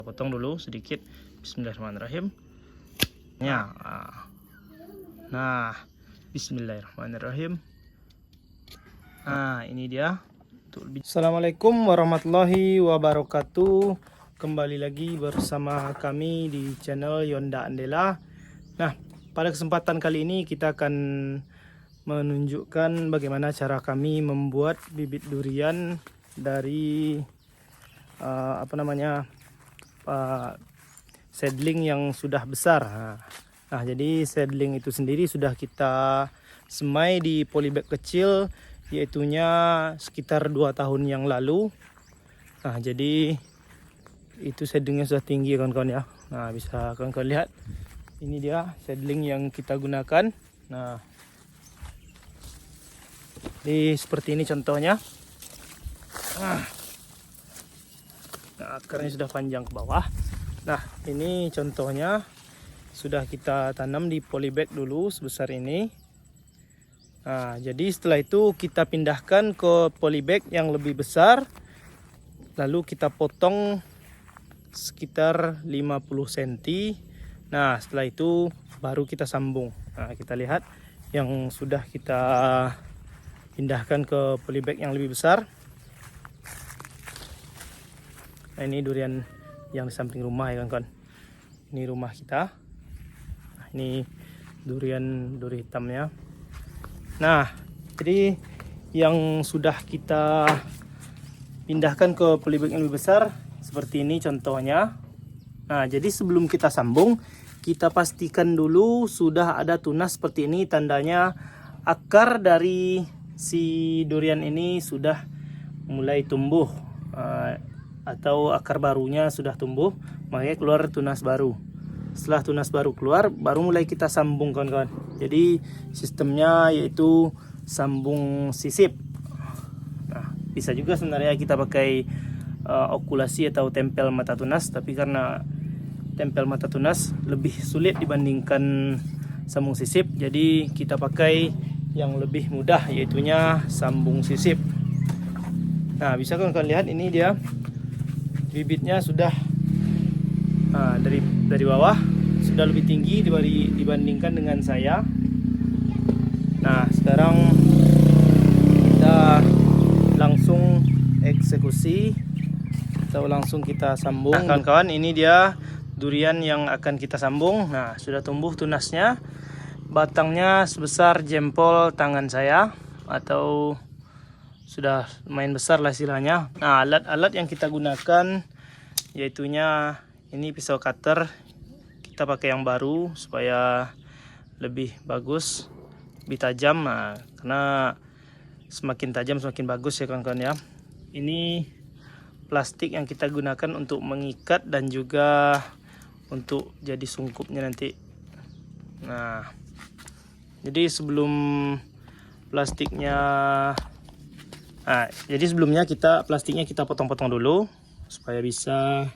Potong dulu sedikit. Bismillahirrahmanirrahim. Ya. Nah, bismillahirrahmanirrahim. Nah, ini dia. Assalamualaikum warahmatullahi wabarakatuh. Kembali lagi bersama kami di channel Yonda Andela. Nah, pada kesempatan kali ini kita akan menunjukkan bagaimana cara kami membuat bibit durian dari seedling yang sudah besar. Nah, jadi seedling itu sendiri sudah kita semai di polybag kecil, yaitunya sekitar 2 tahun yang lalu. Nah, jadi itu seedlingnya sudah tinggi kawan-kawan ya. Nah, bisa kawan-kawan lihat. Ini dia seedling yang kita gunakan. Nah, jadi seperti ini contohnya. Nah, akarnya sudah panjang ke bawah. Nah, ini contohnya sudah kita tanam di polybag dulu sebesar ini. Nah, jadi setelah itu kita pindahkan ke polybag yang lebih besar. Lalu kita potong sekitar 50 cm. Nah, setelah itu baru kita sambung. Nah, kita lihat yang sudah kita pindahkan ke polybag yang lebih besar. Nah, ini durian yang di samping rumah ya kawan-kawan. Ini rumah kita. Nah, ini duri hitamnya. Nah, jadi yang sudah kita pindahkan ke polybag yang lebih besar seperti ini contohnya. Nah, jadi sebelum kita sambung, kita pastikan dulu sudah ada tunas seperti ini, tandanya akar dari si durian ini sudah mulai tumbuh. Atau akar barunya sudah tumbuh, makanya keluar tunas baru. Setelah tunas baru keluar, baru mulai kita sambung kawan-kawan. Jadi sistemnya yaitu sambung sisip. Nah, bisa juga sebenarnya kita pakai okulasi atau tempel mata tunas, tapi karena tempel mata tunas lebih sulit dibandingkan sambung sisip, jadi kita pakai yang lebih mudah, yaitunya sambung sisip. Nah, bisa kawan-kawan lihat ini dia bibitnya sudah dari bawah sudah lebih tinggi dibandingkan dengan saya. Nah, sekarang kita langsung eksekusi atau langsung kita sambung. Nah, kawan-kawan, ini dia durian yang akan kita sambung. Nah, sudah tumbuh tunasnya, batangnya sebesar jempol tangan saya atau sudah main besar lah istilahnya. Nah, alat-alat yang kita gunakan yaitunya ini pisau cutter. Kita pakai yang baru supaya lebih bagus, lebih tajam. Nah, karena semakin tajam semakin bagus ya kawan-kawan ya. Ini plastik yang kita gunakan untuk mengikat dan juga untuk jadi sungkupnya nanti. Nah, jadi sebelumnya plastiknya kita potong-potong dulu supaya bisa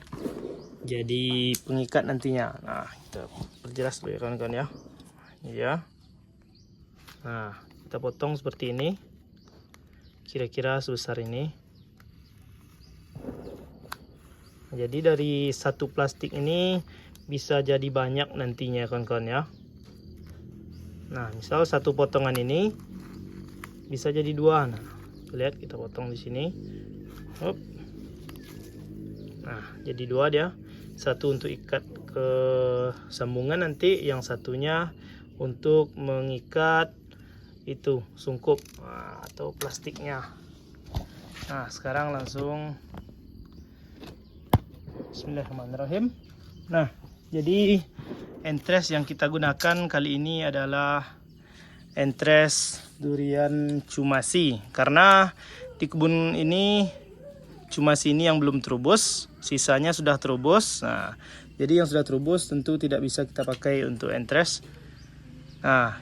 jadi pengikat nantinya. Nah, kita perjelas dulu ya kawan-kawan ya. Ini ya. Nah, kita potong seperti ini. Kira-kira sebesar ini. Jadi dari satu plastik ini bisa jadi banyak nantinya kawan-kawan ya. Nah, misal satu potongan ini bisa jadi 2. Nah, lihat kita potong di sini. Hop. Nah, jadi 2 dia. Satu untuk ikat ke sambungan nanti, yang satunya untuk mengikat itu sungkup atau plastiknya. Nah, sekarang langsung bismillahirrahmanirrahim. Nah, jadi entres yang kita gunakan kali ini adalah entres durian cumasi, karena di kebun ini cumasi ini yang belum terubus, sisanya sudah terubus. Nah, jadi yang sudah terubus tentu tidak bisa kita pakai untuk entres. Nah,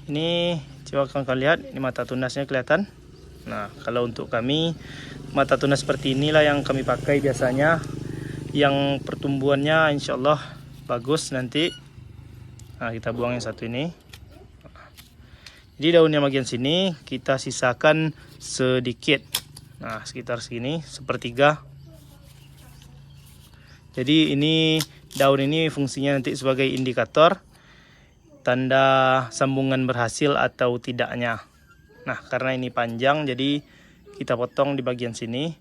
ini coba kalian lihat, ini mata tunasnya kelihatan. Nah, kalau untuk kami mata tunas seperti inilah yang kami pakai biasanya, yang pertumbuhannya insya Allah bagus nanti. Nah, kita buang yang satu ini. Jadi daunnya bagian sini kita sisakan sedikit. Nah, sekitar segini, sepertiga. Jadi ini daun ini fungsinya nanti sebagai indikator tanda sambungan berhasil atau tidaknya. Nah, karena ini panjang jadi kita potong di bagian sini.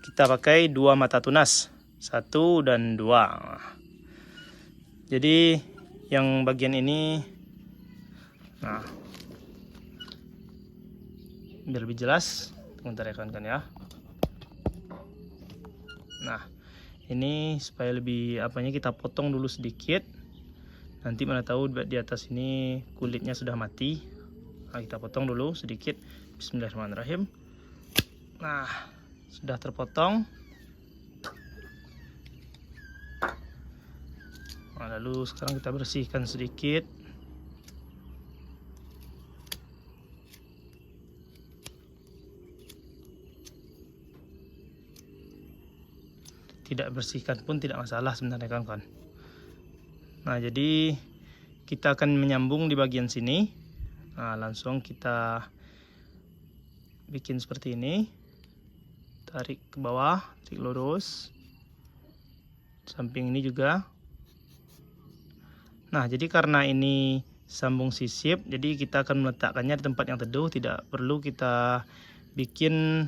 Kita pakai 2 mata tunas, 1 dan 2. Jadi yang bagian ini, nah, biar lebih jelas, sebentar ya kawan-kawan ya. Nah, ini supaya lebih apanya kita potong dulu sedikit. Nanti mana tahu di atas ini kulitnya sudah mati. Nah, kita potong dulu sedikit. Bismillahirrahmanirrahim. Nah, sudah terpotong. Nah, lalu sekarang kita bersihkan sedikit. Tidak bersihkan pun tidak masalah sebenarnya kawan-kawan. Nah, jadi kita akan menyambung di bagian sini. Nah, langsung kita bikin seperti ini. Tarik ke bawah, tarik lurus. Samping ini juga. Nah, jadi karena ini sambung sisip, jadi kita akan meletakkannya di tempat yang teduh. Tidak perlu kita bikin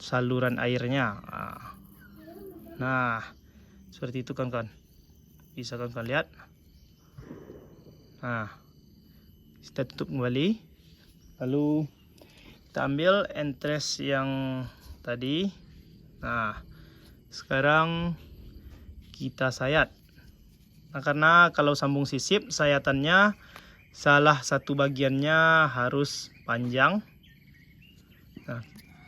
saluran airnya. Nah, seperti itu kawan-kawan. Bisa kawan-kawan lihat. Nah, kita tutup kembali. Lalu kita ambil entres yang tadi. Nah, sekarang kita sayat. Nah, karena kalau sambung sisip, sayatannya salah satu bagiannya harus panjang. Nah,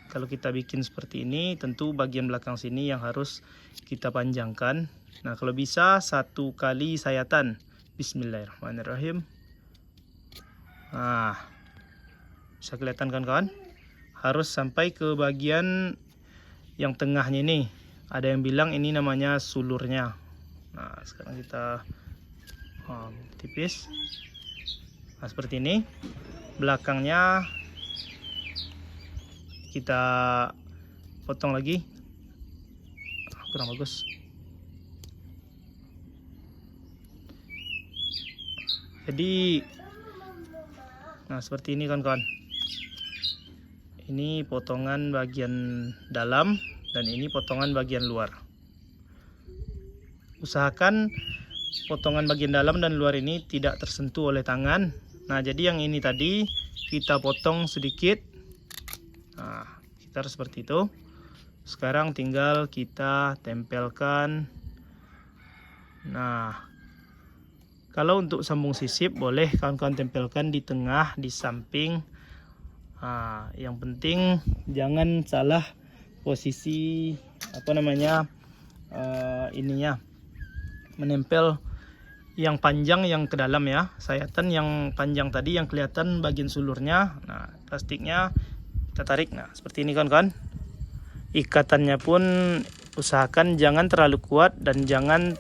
kalau kita bikin seperti ini, tentu bagian belakang sini yang harus kita panjangkan. Nah, kalau bisa 1 kali sayatan. Bismillahirrahmanirrahim. Nah, bisa kelihatan kawan-kawan? Harus sampai ke bagian yang tengahnya ini. Ada yang bilang ini namanya sulurnya. Nah, sekarang kita tipis. Nah, seperti ini. Belakangnya kita potong lagi. Kurang bagus. Jadi, nah seperti ini kawan-kawan. Ini potongan bagian dalam dan ini potongan bagian luar. Usahakan potongan bagian dalam dan luar ini tidak tersentuh oleh tangan. Nah, jadi yang ini tadi kita potong sedikit. Nah, sekitar seperti itu. Sekarang tinggal kita tempelkan. Nah, kalau untuk sambung sisip boleh kawan-kawan tempelkan di tengah, di samping. Nah, yang penting jangan salah posisi ininya, menempel yang panjang yang ke dalam ya. Sayatan yang panjang tadi yang kelihatan bagian sulurnya. Nah, plastiknya kita tarik. Nah, seperti ini kawan-kawan. Ikatannya pun usahakan jangan terlalu kuat dan jangan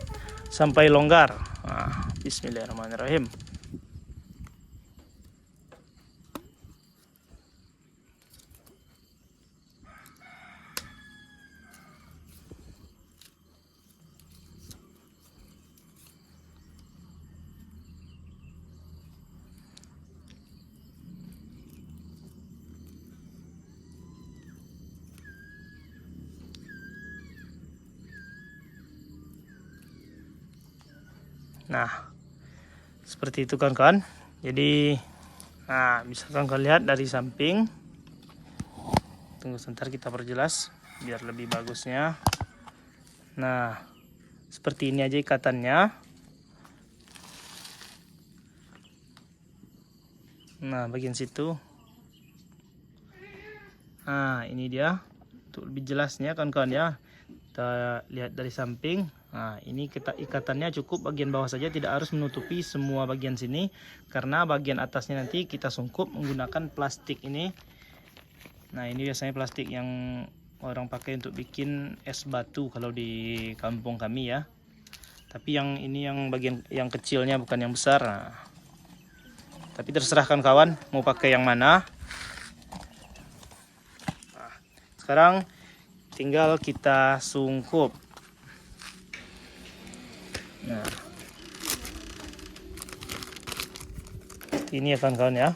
sampai longgar. Nah, bismillahirrahmanirrahim. Nah, seperti itu kawan-kawan. Jadi, nah bisa kawan-kawan lihat dari samping. Tunggu sebentar kita perjelas biar lebih bagusnya. Nah, seperti ini aja ikatannya. Nah, bagian situ. Nah, ini dia. Untuk lebih jelasnya kawan-kawan ya. Kita lihat dari samping. Nah, ini kita ikatannya cukup bagian bawah saja, tidak harus menutupi semua bagian sini, karena bagian atasnya nanti kita sungkup menggunakan plastik ini. Nah, ini biasanya plastik yang orang pakai untuk bikin es batu kalau di kampung kami ya. Tapi yang ini yang bagian yang kecilnya, bukan yang besar. Nah, tapi terserah kawan mau pakai yang mana. Nah, sekarang tinggal kita sungkup. Nah, ini ya kawan-kawan ya.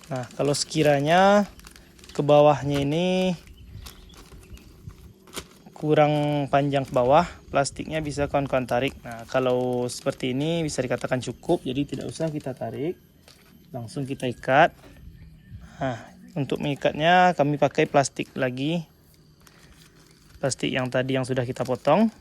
Nah, kalau sekiranya ke bawahnya ini kurang panjang ke bawah, plastiknya bisa kawan-kawan tarik. Nah, kalau seperti ini bisa dikatakan cukup, jadi tidak usah kita tarik, langsung kita ikat. Nah, untuk mengikatnya kami pakai plastik lagi, plastik yang tadi yang sudah kita potong.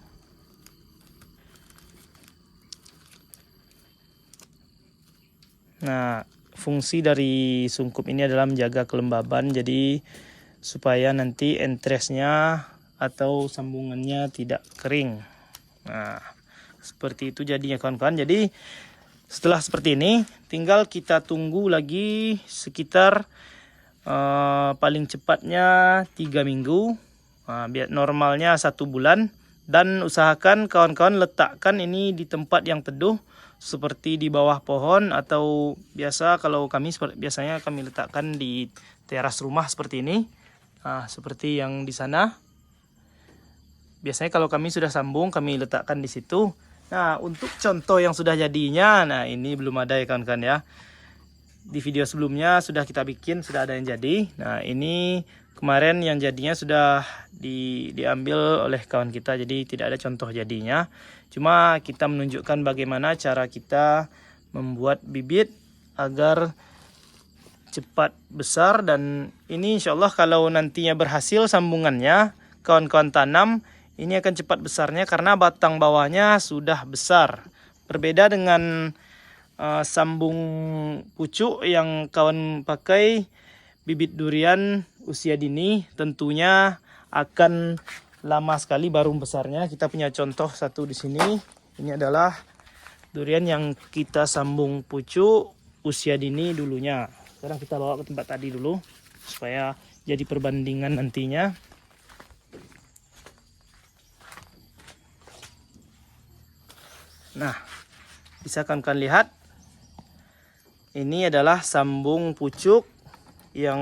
Nah, fungsi dari sungkup ini adalah menjaga kelembaban, jadi supaya nanti entresnya atau sambungannya tidak kering. Nah, seperti itu jadinya kawan-kawan. Jadi setelah seperti ini tinggal kita tunggu lagi sekitar paling cepatnya 3 minggu. Nah, biar normalnya 1 bulan. Dan usahakan kawan-kawan letakkan ini di tempat yang teduh, seperti di bawah pohon, atau kalau kami biasanya kami letakkan di teras rumah seperti ini. Nah, seperti yang di sana. Biasanya kalau kami sudah sambung, kami letakkan di situ. Nah, untuk contoh yang sudah jadinya, nah ini belum ada ya kawan-kawan ya. Di video sebelumnya sudah kita bikin, sudah ada yang jadi. Nah, ini kemarin yang jadinya sudah diambil oleh kawan kita, jadi tidak ada contoh jadinya. Cuma kita menunjukkan bagaimana cara kita membuat bibit agar cepat besar. Dan ini insya Allah kalau nantinya berhasil sambungannya, kawan-kawan tanam, ini akan cepat besarnya karena batang bawahnya sudah besar. Berbeda dengan sambung pucuk yang kawan pakai bibit durian usia dini, tentunya akan lama sekali baru besarnya. Kita punya contoh satu di sini. Ini adalah durian yang kita sambung pucuk usia dini dulunya. Sekarang kita bawa ke tempat tadi dulu supaya jadi perbandingan nantinya. Nah, bisa kalian lihat, ini adalah sambung pucuk yang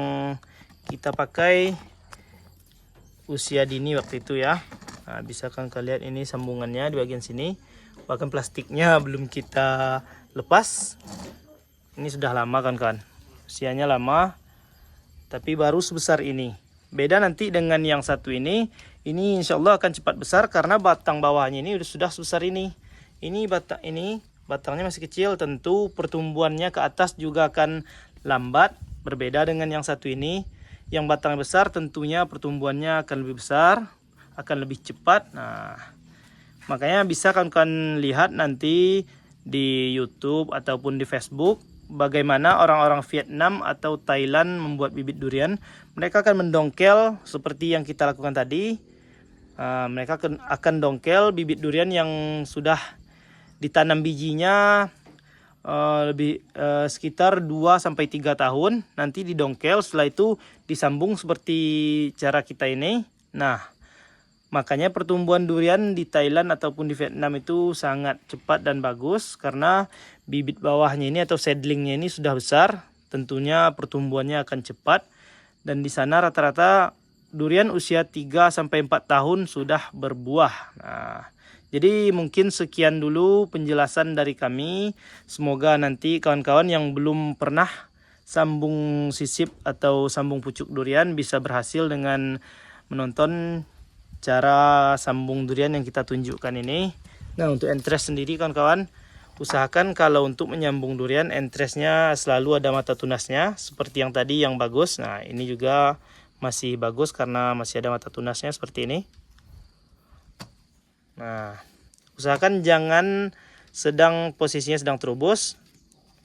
kita pakai usia dini waktu itu ya. Nah, bisa kalian lihat ini sambungannya di bagian sini. Bahkan plastiknya belum kita lepas. Ini sudah lama kan, usianya lama, tapi baru sebesar ini. Beda nanti dengan yang satu ini insya Allah akan cepat besar karena batang bawahnya ini sudah sebesar ini. Ini batangnya masih kecil, tentu pertumbuhannya ke atas juga akan lambat. Berbeda dengan yang satu ini, yang batangnya besar tentunya pertumbuhannya akan lebih besar, akan lebih cepat. Nah, makanya bisa kalian lihat nanti di YouTube ataupun di Facebook bagaimana orang-orang Vietnam atau Thailand membuat bibit durian. Mereka akan mendongkel seperti yang kita lakukan tadi. Mereka akan dongkel bibit durian yang sudah ditanam bijinya sekitar 2-3 tahun. Nanti didongkel, setelah itu disambung seperti cara kita ini. Nah, makanya pertumbuhan durian di Thailand ataupun di Vietnam itu sangat cepat dan bagus karena bibit bawahnya ini atau seedlingnya ini sudah besar. Tentunya pertumbuhannya akan cepat. Dan di sana rata-rata durian usia 3-4 tahun sudah berbuah. Nah, jadi mungkin sekian dulu penjelasan dari kami. Semoga nanti kawan-kawan yang belum pernah sambung sisip atau sambung pucuk durian bisa berhasil dengan menonton cara sambung durian yang kita tunjukkan ini. Nah, untuk entres sendiri kawan-kawan, usahakan kalau untuk menyambung durian entresnya selalu ada mata tunasnya seperti yang tadi yang bagus. Nah, ini juga masih bagus karena masih ada mata tunasnya seperti ini. Nah, usahakan jangan posisinya sedang terubus.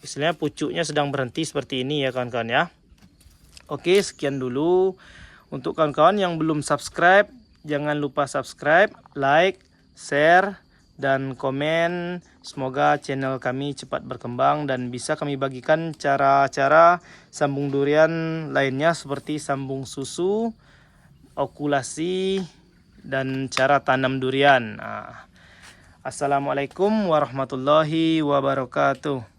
Istilahnya pucuknya sedang berhenti seperti ini ya kawan-kawan ya. Oke, sekian dulu. Untuk kawan-kawan yang belum subscribe, jangan lupa subscribe, like, share, dan komen. Semoga channel kami cepat berkembang dan bisa kami bagikan cara-cara sambung durian lainnya seperti sambung susu, okulasi, dan cara tanam durian. Assalamualaikum warahmatullahi wabarakatuh.